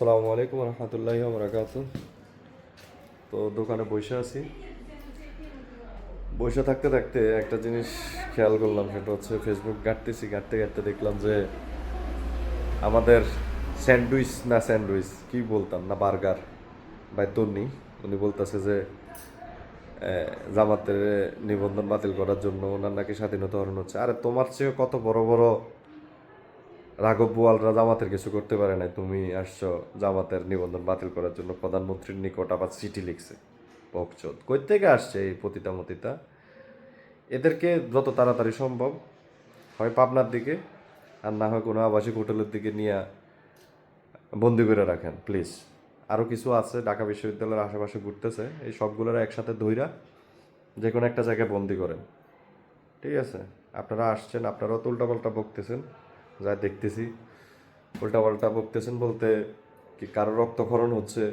আসসালামু আলাইকুম রহমতুল্লাহি বারাকাতু। তো দোকানে বসে আছি। বসে থাকতে থাকতে একটা জিনিস খেয়াল করলাম, সেটা হচ্ছে ফেসবুক ঘাঁটতেছি, ঘাঁটতে ঘাঁটতে দেখলাম যে আমাদের স্যান্ডউইচ কি বলতাম না, বার্গার বাই তন্নি, উনি বলতেছে যে জামাতের নিবন্ধন বাতিল করার জন্য ওনার নাকি স্বাধীনতা হরণ হচ্ছে। আরে তোমার চেয়ে কত বড় বড় রাঘব বোয়ালরা জামাতের কিছু করতে পারে নাই, তুমি আসছো জামাতের নিবন্ধন বাতিল করার জন্য প্রধানমন্ত্রীর নিকট আবার চিঠি লিখছে। বকচোদ কই থেকে আসছে এই পতিতা মতিতা? এদেরকে যত তাড়াতাড়ি সম্ভব হয় পাবনার দিকে, আর না হয় কোনো আবাসিক হোটেলের দিকে নিয়ে বন্দি করে রাখেন প্লিজ। আরও কিছু আছে ঢাকা বিশ্ববিদ্যালয়ের আশেপাশে ঘুরতেছে, এই সবগুলোর একসাথে ধইরা যে কোনো একটা জায়গায় বন্দি করেন, ঠিক আছে? আপনারা আসছেন, আপনারাও তো উল্টাপাল্টা বকতেছেন, যা দেখতেছি। উল্টাপাল্টা বকতেছেন বলতে কি, কারো রক্তক্ষরণ হচ্ছে,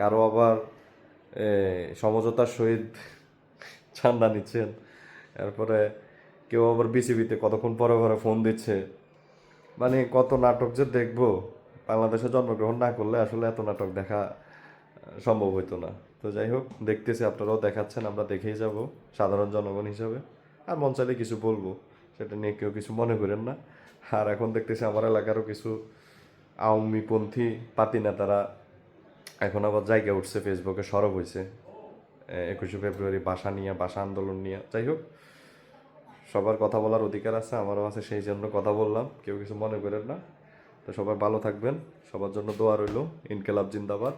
কারো আবার সমঝোতার সহিত চান্দা নিচ্ছেন, এরপরে কেউ আবার বিসিবিতে কতক্ষণ পরে পরে ফোন দিচ্ছে। মানে কত নাটক যে দেখবো, বাংলাদেশে জন্মগ্রহণ না করলে আসলে এত নাটক দেখা সম্ভব হইতো না। তো যাই হোক, দেখতেছি আপনারাও দেখাচ্ছেন, আমরা দেখেই যাব সাধারণ জনগণ হিসাবে। আর মন চাইলে কিছু বলবো, সেটা নিয়ে কেউ কিছু মনে করেন না। আর এখন দেখতেছি আমার এলাকারও কিছু আওয়ামীপন্থী পাতি নেতারা এখন আবার জায়গা উঠছে, ফেসবুকে সরব হয়েছে 21শে ফেব্রুয়ারি ভাষা আন্দোলন নিয়ে। যাই হোক, সবার কথা বলার অধিকার আছে, আমারও আছে, সেই জন্য কথা বললাম, কেউ কিছু মনে করেন না। তো সবাই ভালো থাকবেন, সবার জন্য দোয়া রইল। ইনকেলাব জিন্দাবাদ।